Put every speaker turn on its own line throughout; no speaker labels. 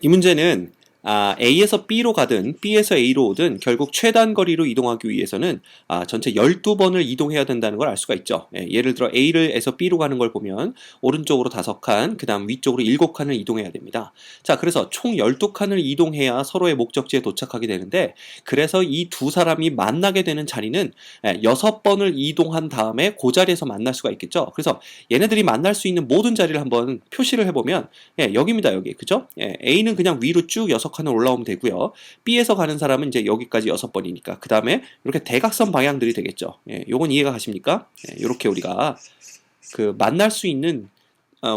이 문제는 A에서 B로 가든 B에서 A로 오든 결국 최단 거리로 이동하기 위해서는 전체 12번을 이동해야 된다는 걸 알 수가 있죠. 예를 들어 A에서 B로 가는 걸 보면 오른쪽으로 5칸, 그 다음 위쪽으로 7칸을 이동해야 됩니다. 자, 그래서 총 12칸을 이동해야 서로의 목적지에 도착하게 되는데, 그래서 이 두 사람이 만나게 되는 자리는 6번을 이동한 다음에 그 자리에서 만날 수가 있겠죠. 그래서 얘네들이 만날 수 있는 모든 자리를 한번 표시를 해보면 여기입니다. 여기. 그죠? A는 그냥 위로 쭉 6칸을 올라오면 되고요. B에서 가는 사람은 이제 여기까지 6번이니까 그 다음에 이렇게 대각선 방향들이 되겠죠. 요건 이해가 가십니까? 이렇게 우리가 그 만날 수 있는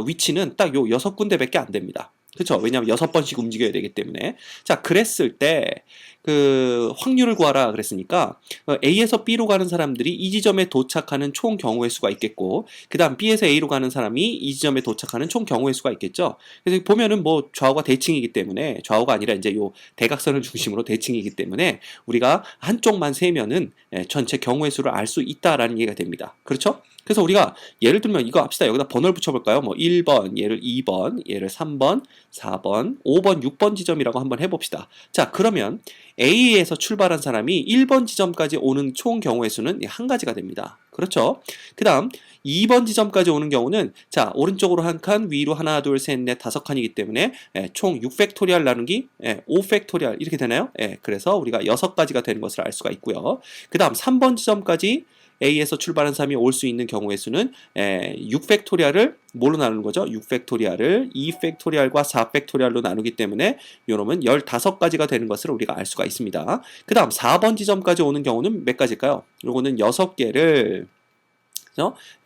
위치는 딱 요 6군데밖에 안 됩니다. 그렇죠? 왜냐하면 6번씩 움직여야 되기 때문에. 자, 그랬을 때 그 확률을 구하라 그랬으니까 A에서 B로 가는 사람들이 이 지점에 도착하는 총 경우의 수가 있겠고, 그 다음 B에서 A로 가는 사람이 이 지점에 도착하는 총 경우의 수가 있겠죠. 그래서 보면은 뭐 좌우가 대칭이기 때문에, 좌우가 아니라 이제 요 대각선을 중심으로 대칭이기 때문에 우리가 한쪽만 세면은 전체 경우의 수를 알 수 있다라는 얘기가 됩니다. 그렇죠? 그래서 우리가 예를 들면 이거 합시다. 여기다 번호를 붙여볼까요? 뭐 1번, 얘를 2번, 얘를 3번, 4번, 5번, 6번 지점이라고 한번 해봅시다. 자, 그러면 A에서 출발한 사람이 1번 지점까지 오는 총 경우의 수는 한 가지가 됩니다. 그렇죠? 그 다음 2번 지점까지 오는 경우는, 자, 오른쪽으로 한 칸, 위로 하나, 둘, 셋, 넷, 5칸이기 때문에 총 6팩토리얼 나누기 5팩토리얼 이렇게 되나요? 그래서 우리가 6가지가 되는 것을 알 수가 있고요. 그 다음 3번 지점까지 A에서 출발한 사람이 올 수 있는 경우의 수는 6팩토리얼을 뭘로 나누는 거죠? 6팩토리얼을 2팩토리얼과 4팩토리얼로 나누기 때문에 요놈은 15가지가 되는 것을 우리가 알 수가 있습니다. 그 다음 4번 지점까지 오는 경우는 몇 가지일까요? 요거는 6개를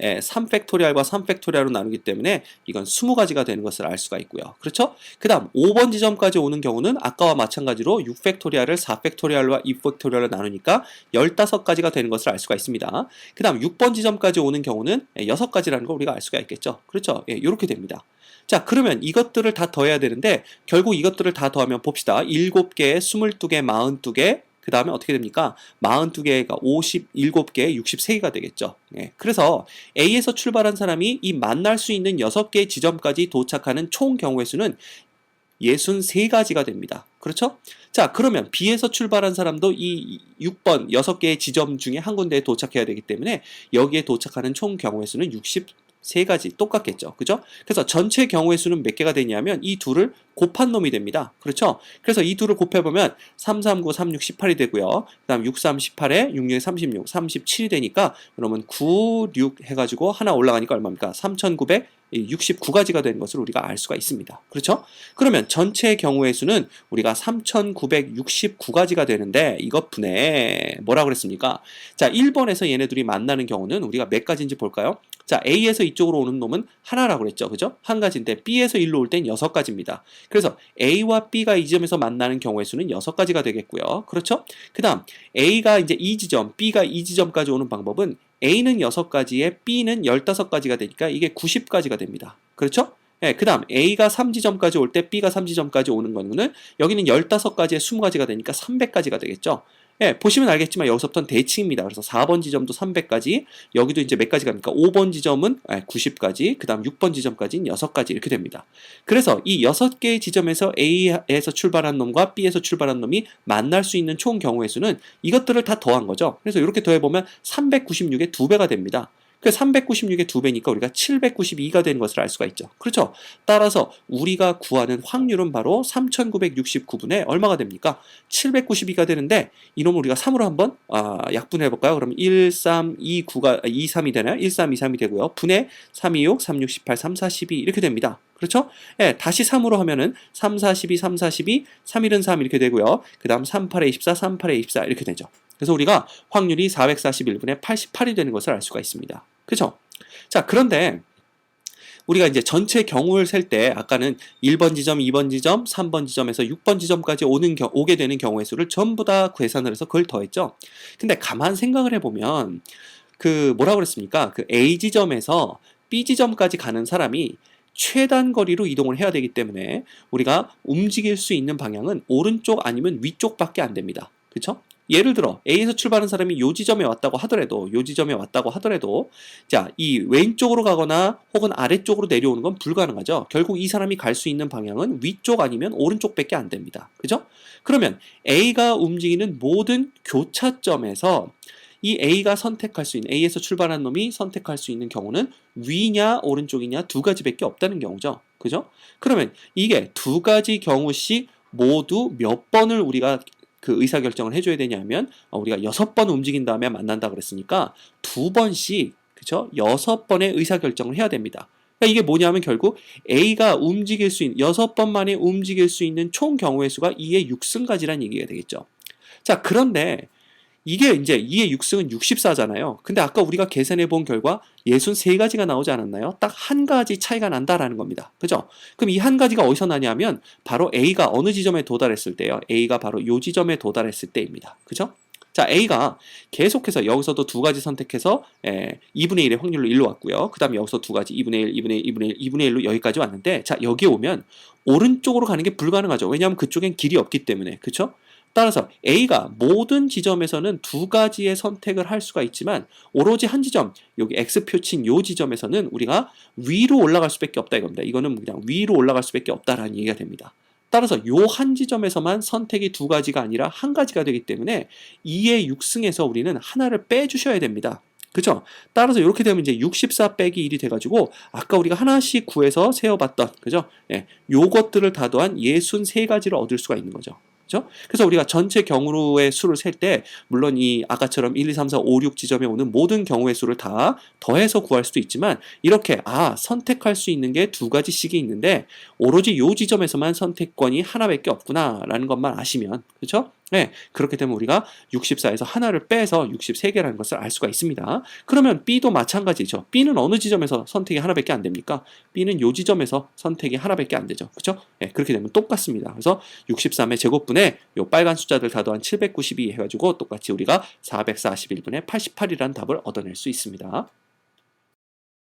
3팩토리얼과 3팩토리얼로 나누기 때문에 이건 20가지가 되는 것을 알 수가 있고요. 그렇죠? 그 다음 5번 지점까지 오는 경우는 아까와 마찬가지로 6팩토리얼을 4팩토리얼과 2팩토리얼로 나누니까 15가지가 되는 것을 알 수가 있습니다. 그 다음 6번 지점까지 오는 경우는 6가지라는 걸 우리가 알 수가 있겠죠. 그렇죠? 이렇게 됩니다. 자, 그러면 이것들을 다 더해야 되는데, 결국 이것들을 다 더하면 봅시다. 7개, 22개, 42개, 그 다음에 어떻게 됩니까? 42개가 57개, 63개가 되겠죠. 그래서 A에서 출발한 사람이 이 만날 수 있는 6개의 지점까지 도착하는 총 경우의 수는 63가지가 됩니다. 그렇죠? 자, 그러면 B에서 출발한 사람도 이 6번 6개의 지점 중에 한 군데에 도착해야 되기 때문에 여기에 도착하는 총 경우의 수는 63가지 똑같겠죠. 그죠? 그래서 전체 경우의 수는 몇 개가 되냐면 이 둘을 곱한 놈이 됩니다. 그렇죠? 그래서 이 둘을 곱해보면 3, 3, 9, 3, 6, 18이 되고요. 그 다음 6, 3, 18에 6, 6, 36, 37이 되니까 그러면 9, 6 해가지고 하나 올라가니까 얼마입니까? 3,969가지가 되는 것을 우리가 알 수가 있습니다. 그렇죠? 그러면 전체 경우의 수는 우리가 3,969가지가 되는데 이것 분해 뭐라 그랬습니까? 자, 1번에서 얘네들이 만나는 경우는 우리가 몇 가지인지 볼까요? 자, A에서 이쪽으로 오는 놈은 하나라고 그랬죠. 그죠? 한 가지인데 B에서 1로 올 땐 6가지입니다. 그래서 A와 B가 이 지점에서 만나는 경우의 수는 6가지가 되겠고요. 그렇죠? 그 다음 A가 이제 이 지점, B가 이 지점까지 오는 방법은 A는 6가지에 B는 15가지가 되니까 이게 90가지가 됩니다. 그렇죠? 그 다음 A가 3지점까지 올 때 B가 3지점까지 오는 거는 여기는 15가지에 20가지가 되니까 300가지가 되겠죠. 보시면 알겠지만 여기서부터는 대칭입니다. 그래서 4번 지점도 300가지, 여기도 이제 몇 가지가 됩니까? 5번 지점은 90가지, 그 다음 6번 지점까지는 6가지 이렇게 됩니다. 그래서 이 6개의 지점에서 A에서 출발한 놈과 B에서 출발한 놈이 만날 수 있는 총 경우의 수는 이것들을 다 더한 거죠. 그래서 이렇게 더해보면 396의 2배가 됩니다. 그 396의 2배니까 우리가 792가 되는 것을 알 수가 있죠. 그렇죠? 따라서 우리가 구하는 확률은 바로 3969분의 얼마가 됩니까? 792가 되는데 이놈을 우리가 3으로 한번 약분해 볼까요? 그러면 1329가 23이 되나요? 1323이 되고요. 분의 326, 36, 18, 3, 4, 12 이렇게 됩니다. 그렇죠? 다시 3으로 하면은 3, 4, 12, 3, 4, 12, 3, 1은 3 이렇게 되고요. 그 다음 3, 8에 24, 3, 8에 24 이렇게 되죠. 그래서 우리가 확률이 441분의 88이 되는 것을 알 수가 있습니다. 그죠? 자, 그런데 우리가 이제 전체 경우를 셀 때 아까는 1번 지점, 2번 지점, 3번 지점에서 6번 지점까지 오게 되는 경우의 수를 전부 다 계산을 해서 그걸 더했죠. 근데 가만 생각을 해보면 그 뭐라고 그랬습니까? 그 A 지점에서 B 지점까지 가는 사람이 최단 거리로 이동을 해야 되기 때문에 우리가 움직일 수 있는 방향은 오른쪽 아니면 위쪽밖에 안 됩니다. 그렇죠? 예를 들어 A에서 출발한 사람이 요 지점에 왔다고 하더라도 자, 이 왼쪽으로 가거나 혹은 아래쪽으로 내려오는 건 불가능하죠. 결국 이 사람이 갈 수 있는 방향은 위쪽 아니면 오른쪽밖에 안 됩니다. 그죠? 그러면 A가 움직이는 모든 교차점에서 이 A가 선택할 수 있는, A에서 출발한 놈이 선택할 수 있는 경우는 위냐 오른쪽이냐 두 가지밖에 없다는 경우죠. 그죠? 그러면 이게 두 가지 경우씩 모두 몇 번을 우리가 그 의사결정을 해줘야 되냐면, 우리가 6번 움직인 다음에 만난다 그랬으니까 2번씩, 그죠? 6번의 의사결정을 해야 됩니다. 그러니까 이게 뭐냐면 결국 A가 움직일 수 있는, 6번 만에 움직일 수 있는 총 경우의 수가 2의 6승까지란 얘기가 되겠죠. 자, 그런데 이게 이제 2의 6승은 64잖아요. 근데 아까 우리가 계산해 본 결과 63가지가 나오지 않았나요? 딱 한 가지 차이가 난다라는 겁니다. 그죠? 그럼 이 한 가지가 어디서 나냐면 바로 A가 어느 지점에 도달했을 때요. A가 바로 요 지점에 도달했을 때입니다. 그죠? 자, A가 계속해서 여기서도 두 가지 선택해서 2분의 1의 확률로 1로 왔고요. 그 다음에 여기서 두 가지 2분의 1, 2분의 1, 2분의 1, 2분의 1로 여기까지 왔는데, 자, 여기 오면 오른쪽으로 가는 게 불가능하죠. 왜냐하면 그쪽엔 길이 없기 때문에. 그쵸? 따라서 A가 모든 지점에서는 두 가지의 선택을 할 수가 있지만 오로지 한 지점, 여기 X표 친 요 지점에서는 우리가 위로 올라갈 수밖에 없다 이겁니다. 이거는 그냥 위로 올라갈 수밖에 없다라는 얘기가 됩니다. 따라서 요 한 지점에서만 선택이 두 가지가 아니라 한 가지가 되기 때문에 2의 6승에서 우리는 하나를 빼주셔야 됩니다. 그죠? 따라서 이렇게 되면 이제 64 빼기 1이 돼가지고 아까 우리가 하나씩 구해서 세어봤던, 그죠? 예, 요것들을 다 더한 63가지를 얻을 수가 있는 거죠. 그죠? 그래서 우리가 전체 경우의 수를 셀 때 물론 이 아까처럼 1, 2, 3, 4, 5, 6 지점에 오는 모든 경우의 수를 다 더해서 구할 수도 있지만 이렇게 선택할 수 있는 게 두 가지씩이 있는데 오로지 요 지점에서만 선택권이 하나밖에 없구나 라는 것만 아시면, 그렇죠? 네, 그렇게 되면 우리가 64에서 하나를 빼서 63개라는 것을 알 수가 있습니다. 그러면 B도 마찬가지죠. B는 어느 지점에서 선택이 하나밖에 안 됩니까? B는 요 지점에서 선택이 하나밖에 안 되죠. 그렇죠? 네, 그렇게 되면 똑같습니다. 그래서 63의 제곱분에 요 빨간 숫자들 다 더한 792 해가지고 똑같이 우리가 441분의 88이라는 답을 얻어낼 수 있습니다.